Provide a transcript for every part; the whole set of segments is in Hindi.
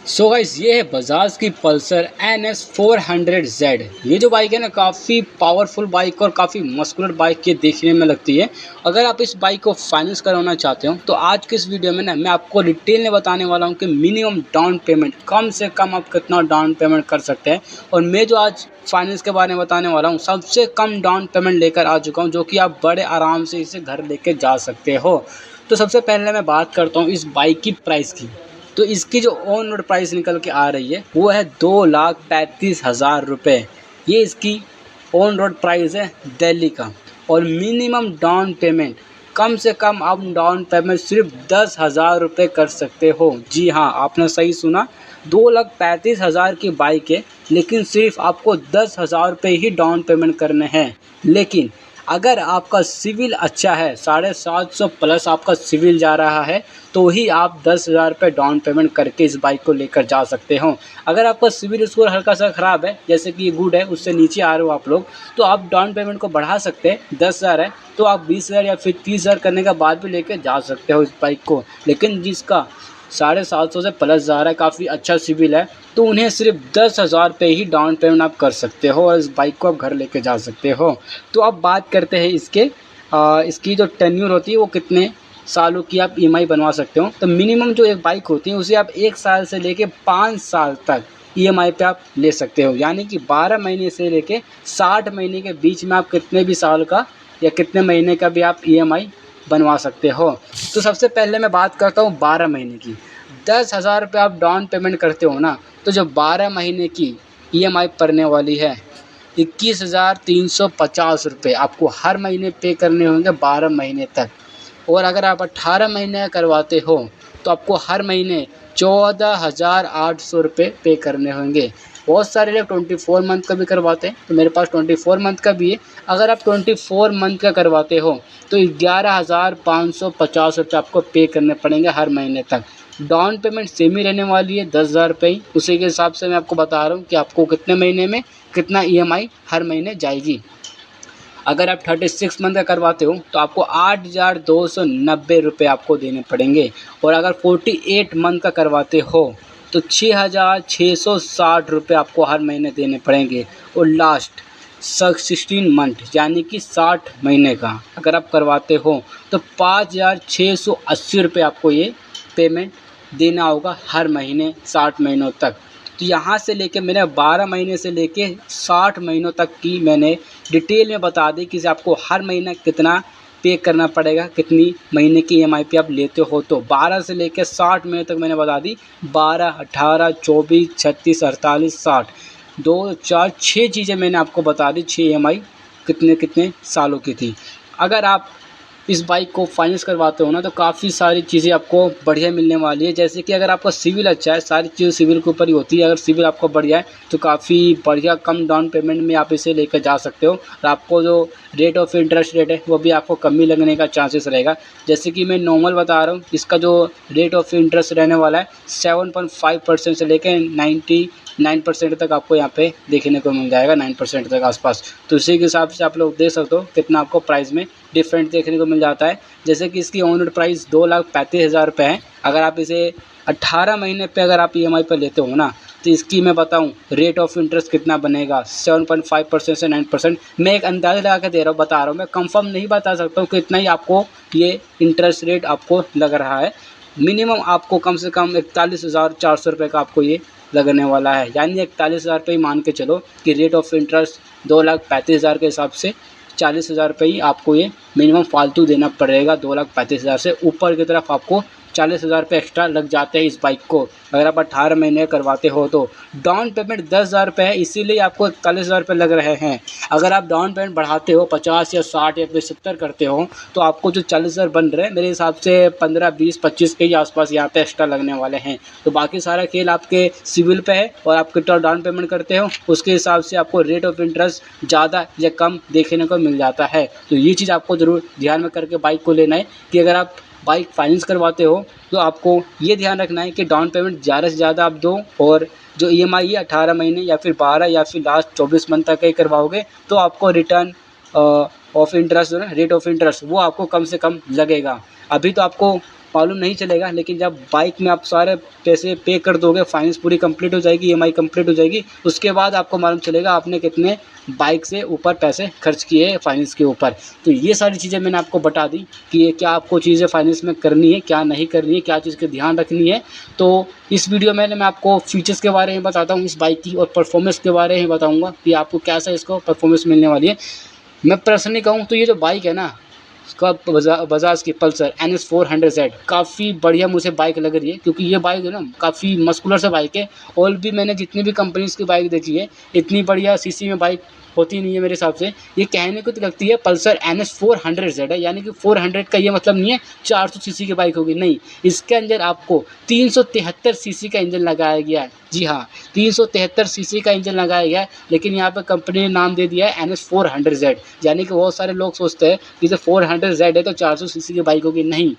सो गाइस, ये है बजाज की पल्सर NS 400Z। ये जो बाइक है ना, काफ़ी पावरफुल बाइक और काफ़ी मस्कुलर बाइक ये देखने में लगती है। अगर आप इस बाइक को फाइनेंस करवाना चाहते हो तो आज के इस वीडियो में ना मैं आपको डिटेल में बताने वाला हूँ कि मिनिमम डाउन पेमेंट कम से कम आप कितना डाउन पेमेंट कर सकते हैं। और मैं जो आज फाइनेंस के बारे में बताने वाला हूँ, सबसे कम डाउन पेमेंट लेकर आ चुका हूँ, जो कि आप बड़े आराम से इसे घर लेके जा सकते हो। तो सबसे पहले मैं बात करता हूँ इस बाइक की प्राइस की। तो इसकी जो ऑन रोड प्राइस निकल के आ रही है वो है 2,35,000 रुपये। ये इसकी ऑन रोड प्राइस है दिल्ली का। और मिनिमम डाउन पेमेंट कम से कम आप डाउन पेमेंट सिर्फ 10,000 रुपये कर सकते हो। जी हाँ, आपने सही सुना, 2,35,000 की बाइक है, लेकिन सिर्फ आपको 10,000 रुपये ही डाउन पेमेंट करने हैं। लेकिन अगर आपका सिविल अच्छा है, 750 प्लस आपका सिविल जा रहा है, तो ही आप 10,000 रुपये डाउन पेमेंट करके इस बाइक को लेकर जा सकते हो। अगर आपका सिविल स्कोर हल्का सा ख़राब है, जैसे कि ये गुड है, उससे नीचे आ रहे हो आप लोग, तो आप डाउन पेमेंट को बढ़ा सकते हैं। 10,000 है तो आप 20,000 या फिर 30,000 करने के बाद भी लेकर जा सकते हो इस बाइक को। लेकिन जिसका 750 से प्लस जा रहा है, काफ़ी अच्छा सिविल है, तो उन्हें सिर्फ 10,000 रुपये ही डाउन पेमेंट आप कर सकते हो और इस बाइक को आप घर लेके जा सकते हो। तो अब बात करते हैं इसकी जो टेन्यूर होती है वो कितने सालों की आप ईएमआई बनवा सकते हो। तो मिनिमम जो एक बाइक होती है उसे आप 1 साल से लेके 5 साल तक ईएमआई पे आप ले सकते हो। यानी कि 12 महीने से लेके 60 महीने के बीच में आप कितने भी साल का या कितने महीने का भी आप ईएमआई बनवा सकते हो। तो सबसे पहले मैं बात करता हूँ 12 महीने की। 10,000 रुपये आप डाउन पेमेंट करते हो ना, तो जो 12 महीने की ईएमआई पड़ने वाली है 21,350 रुपये आपको हर महीने पे करने होंगे 12 महीने तक। और अगर आप 18 महीने का करवाते हो तो आपको हर महीने 14,800 रुपये पे करने होंगे। बहुत सारे लोग 24 मंथ का भी करवाते हैं, तो मेरे पास 24 मंथ का भी है। अगर आप 24 मंथ का करवाते हो तो 11,550 रुपये आपको पे करने पड़ेंगे हर महीने तक। डाउन पेमेंट सेम ही रहने वाली है 10,000 रुपये ही। उसी के हिसाब से मैं आपको बता रहा हूँ कि आपको कितने महीने में कितना ईएमआई हर महीने जाएगी। अगर आप 36 मंथ का करवाते हो तो आपको 8,290 रुपये आपको देने पड़ेंगे। और अगर 48 मंथ का करवाते हो तो 6,660 रुपये आपको हर महीने देने पड़ेंगे। और लास्ट 16 मंथ यानी कि 60 महीने का अगर आप करवाते हो तो 5,680 रुपये आपको ये पेमेंट देना होगा हर महीने 60 महीनों तक। तो यहाँ से लेके मैंने 12 महीने से लेके 60 महीनों तक की मैंने डिटेल में बता दी कि आपको हर महीना कितना पे करना पड़ेगा, कितनी महीने की ईएमआई पे आप लेते हो। तो 12 से लेकर 60 महीने तक मैंने बता दी। 12, 18, 24, 36, 48, 60, 2, 4, 6 चीज़ें मैंने आपको बता दी। 6 ईएमआई कितने कितने सालों की थी। अगर आप इस बाइक को फाइनेंस करवाते हो ना, तो काफ़ी सारी चीज़ें आपको बढ़िया मिलने वाली है। जैसे कि अगर आपका सिविल अच्छा है, सारी चीज़ सिविल के ऊपर ही होती है। अगर सिविल आपका बढ़िया है तो काफ़ी बढ़िया कम डाउन पेमेंट में आप इसे लेकर जा सकते हो। और आपको जो रेट ऑफ इंटरेस्ट रेट है वो भी आपको कम ही लगने का चांसेस रहेगा। जैसे कि मैं नॉर्मल बता रहा हूँ, इसका जो रेट ऑफ इंटरेस्ट रहने वाला है 7.5% से लेकर 9% तक आपको यहाँ पे देखने को मिल जाएगा, 9% तक आसपास। तो उसी के हिसाब से आप लोग देख सकते हो कितना आपको प्राइस में डिफरेंट देखने को मिल जाता है। जैसे कि इसकी ऑन रोड प्राइस 2,35,000 रुपये है। अगर आप इसे 18 महीने पे अगर आप ईएमआई पर लेते हो ना, तो इसकी मैं बताऊं रेट ऑफ इंटरेस्ट कितना बनेगा, 7.5% से 9%। मैं एक अंदाज़ा लगा के दे रहा हूँ, बता रहा हूँ, मैं कंफर्म नहीं बता सकता हूँ कि इतना ही आपको ये इंटरेस्ट रेट आपको लग रहा है। मिनिमम आपको कम से कम 41,400 रुपये का आपको ये लगने वाला है। यानी 41,000 रुपये मान के चलो कि रेट ऑफ इंटरेस्ट 2,35,000 के हिसाब से 40,000 रुपये ही आपको ये मिनिमम फालतू देना पड़ेगा। 2,35,000 से ऊपर की तरफ आपको 40,000 रुपये एक्स्ट्रा लग जाते हैं इस बाइक को। अगर आप 18 महीने करवाते हो तो डाउन पेमेंट 10,000 रुपये है, इसीलिए आपको 41,000 रुपये लग रहे हैं। अगर आप डाउन पेमेंट बढ़ाते हो 50 या 60 या फिर 70 करते हो तो आपको जो 40,000 बन रहे हैं, मेरे हिसाब से 15, 20, 25 के ही आसपास यहाँ पे एक्स्ट्रा लगने वाले हैं। तो बाकी सारा खेल आपके सिविल पे है और आप कितना डाउन पेमेंट करते हो उसके हिसाब से आपको रेट ऑफ इंटरेस्ट ज़्यादा या कम देखने को मिल जाता है। तो ये चीज़ आपको ज़रूर ध्यान में करके बाइक को लेना है कि अगर आप बाइक फाइनेंस करवाते हो तो आपको ये ध्यान रखना है कि डाउन पेमेंट ज़्यादा से ज़्यादा आप दो। और जो ईएमआई है 18 महीने या फिर 12 या फिर लास्ट 24 मंथ तक ही करवाओगे तो आपको रिटर्न ऑफ इंटरेस्ट जो है, रेट ऑफ इंटरेस्ट वो आपको कम से कम लगेगा। अभी तो आपको मालूम नहीं चलेगा, लेकिन जब बाइक में आप सारे पैसे पे कर दोगे, फाइनेंस पूरी कंप्लीट हो जाएगी, ईएमआई कंप्लीट हो जाएगी, उसके बाद आपको मालूम चलेगा आपने कितने बाइक से ऊपर पैसे खर्च किए फाइनेंस के ऊपर। तो ये सारी चीज़ें मैंने आपको बता दी कि ये क्या आपको चीज़ें फाइनेंस में करनी है, क्या नहीं करनी है, क्या चीज़ का ध्यान रखनी है। तो इस वीडियो में मैं आपको फीचर्स के बारे में बताता हूँ इस बाइक की, और परफॉर्मेंस के बारे में बताऊँगा कि आपको कैसा इसको परफॉर्मेंस मिलने वाली है। मैं पर्सनली कहूँ तो ये जो बाइक है ना, इसका बजाज की पल्सर NS 400Z काफ़ी बढ़िया मुझे बाइक लग रही है, क्योंकि ये बाइक है ना काफ़ी मस्कुलर सा बाइक है। और भी मैंने जितनी भी कंपनीज़ की बाइक देखी है, इतनी बढ़िया सीसी में बाइक होती नहीं है मेरे हिसाब से। ये कहने को तो लगती है पल्सर NS 400Z है, यानी कि 400 का ये मतलब नहीं है 400 सीसी की बाइक होगी, नहीं। इसके अंदर आपको 373 सीसी का इंजन लगाया गया है। जी हाँ, 373 सीसी का इंजन लगाया गया है, लेकिन यहाँ पर कंपनी ने नाम दे दिया है NS 400Z, यानी कि बहुत सारे लोग सोचते हैं कि जो 400Z है तो 400 सीसी की बाइक होगी, नहीं।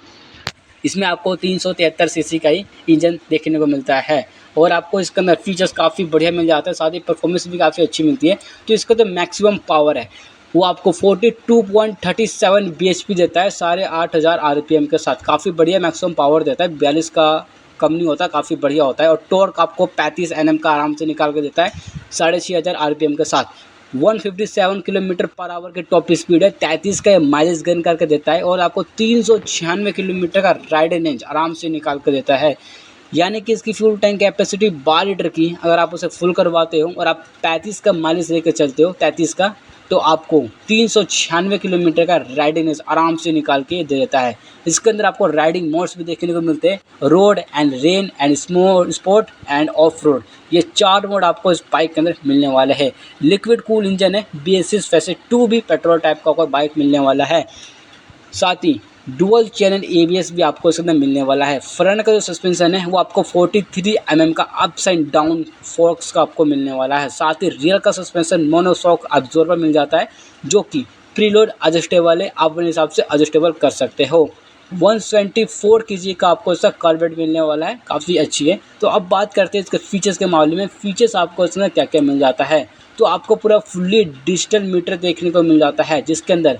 इसमें आपको 373 सीसी का ही इंजन देखने को मिलता है, और आपको इसके अंदर फीचर्स काफ़ी बढ़िया मिल जाता है, साथ ही परफॉर्मेंस भी काफ़ी अच्छी मिलती है। तो इसका जो मैक्सिमम पावर है वो आपको 42.37 bhp देता है, 8,500 RPM के साथ। काफ़ी बढ़िया मैक्सिमम पावर देता है, 42 का कम नहीं होता, काफ़ी बढ़िया होता है। और टॉर्क आपको 35 Nm का आराम से निकाल के देता है 6,500 RPM के साथ। 157 किलोमीटर पर आवर की टॉप स्पीड है, 33 का माइलेज गन करके देता है, और आपको 396 किलोमीटर का राइड रेंज आराम से निकाल कर देता है। यानी कि इसकी फ्यूल टैंक कैपेसिटी 12 लीटर की, अगर आप उसे फुल करवाते हो और आप 35 का माइलेज लेकर चलते हो, 33 का, तो आपको 396 किलोमीटर का राइडिंग रेंज आराम से निकाल के दे देता है। इसके अंदर आपको राइडिंग मोड्स भी देखने को मिलते हैं, road and rain and sport end of road. ये 4 मोड आपको इस बाइक के अंदर मिलने वाले हैं। लिक्विड कूल इंजन है, BS6 फैसेट 2 भी पेट्रोल टाइप का कोई बाइक मिलने वाला है। साथ ही डुअल चैनल ABS भी आपको इसके अंदर मिलने वाला है। फ्रंट का जो सस्पेंशन है वो आपको 43 mm का अप्स एंड डाउन फोर्क्स का आपको मिलने वाला है। साथ ही रियर का सस्पेंशन मोनोशॉक अब्जॉर्बर मिल जाता है, जो कि प्रीलोड एडजस्टेबल है, आप अपने हिसाब से एडजस्टेबल कर सकते हो। 124 kg का आपको इसका कार्बेट मिलने वाला है, काफ़ी अच्छी है। तो अब बात करते हैं इसके फीचर्स के मामले में। फीचर्स आपको इसमें क्या क्या मिल जाता है, तो आपको पूरा फुल्ली डिजिटल मीटर देखने को मिल जाता है, जिसके अंदर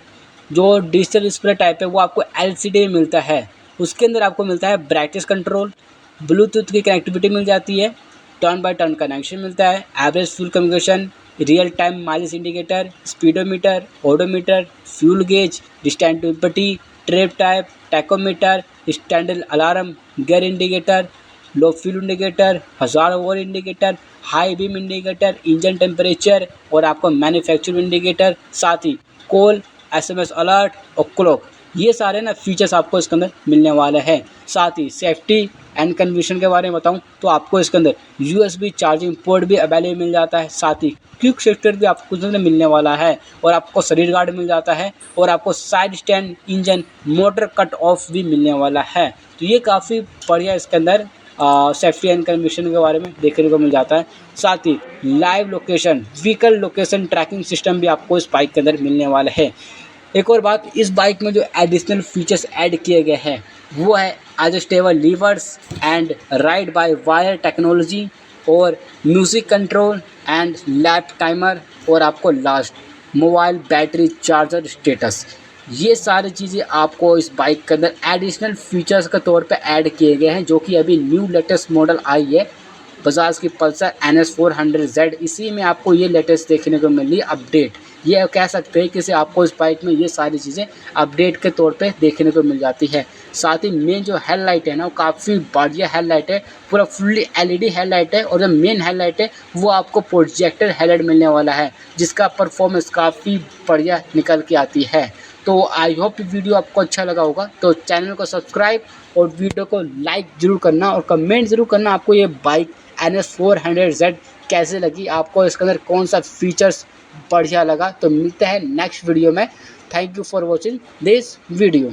जो डिजिटल डिस्प्ले टाइप है वो आपको LCD में मिलता है। उसके अंदर आपको मिलता है ब्राइटनेस कंट्रोल, ब्लूटूथ की कनेक्टिविटी मिल जाती है, टर्न बाय टर्न कनेक्शन मिलता है, average fuel communication, real time mileage indicator, speedometer, odometer, fuel gauge, distance to empty, trip type, tachometer, standard alarm, gear indicator, low fuel indicator, हज़ार over indicator, high beam indicator, engine temperature, और आपको मैन्युफैक्चरिंग इंडिकेटर, साथ ही कॉल, SMS अलर्ट और क्लॉक। ये सारे ना फीचर्स आपको इसके अंदर मिलने वाले हैं। साथ ही सेफ्टी एंड कन्वीशन के बारे में बताऊं तो आपको इसके अंदर USB चार्जिंग पोर्ट भी अवेलेबल मिल जाता है। साथ ही क्विक शिफ्टर भी आपको इसके अंदर मिलने वाला है, और आपको शरीर गार्ड मिल जाता है, और आपको side stand engine motor cut off भी मिलने वाला है। तो ये काफ़ी बढ़िया इसके अंदर सेफ्टी एंड कन्वीशन के बारे में देखने को मिल जाता है। साथ ही live location, vehicle location tracking system भी आपको इस बाइक के अंदर मिलने वाला है। एक और बात, इस बाइक में जो एडिशनल फीचर्स ऐड किए गए हैं वो है adjustable levers and ride by wire technology, और music control and lap timer, और आपको last mobile battery charger status. ये सारी चीज़ें आपको इस बाइक के अंदर एडिशनल फीचर्स के तौर पे ऐड किए गए हैं, जो कि अभी न्यू लेटेस्ट मॉडल आई है बजाज की पल्सर NS 400Z। इसी में आपको ये लेटेस्ट देखने को मिली अपडेट। ये कह सकते हैं कि इसे आपको इस बाइक में ये सारी चीज़ें अपडेट के तौर पे देखने को मिल जाती है। साथ ही मेन जो हेडलाइट है ना, वो काफ़ी बढ़िया हेडलाइट है, पूरा फुल्ली LED हेडलाइट है, और जो मेन हेडलाइट है वो आपको प्रोजेक्टर हेडलाइट मिलने वाला है, जिसका परफॉर्मेंस काफ़ी बढ़िया निकल के आती है। तो आई होप वीडियो आपको अच्छा लगा होगा, तो चैनल को सब्सक्राइब और वीडियो को लाइक ज़रूर करना, और कमेंट ज़रूर करना आपको ये बाइक NS 400Z कैसे लगी, आपको इसके अंदर कौन सा फीचर्स बढ़िया लगा। तो मिलते हैं नेक्स्ट वीडियो में। Thank you for watching this video.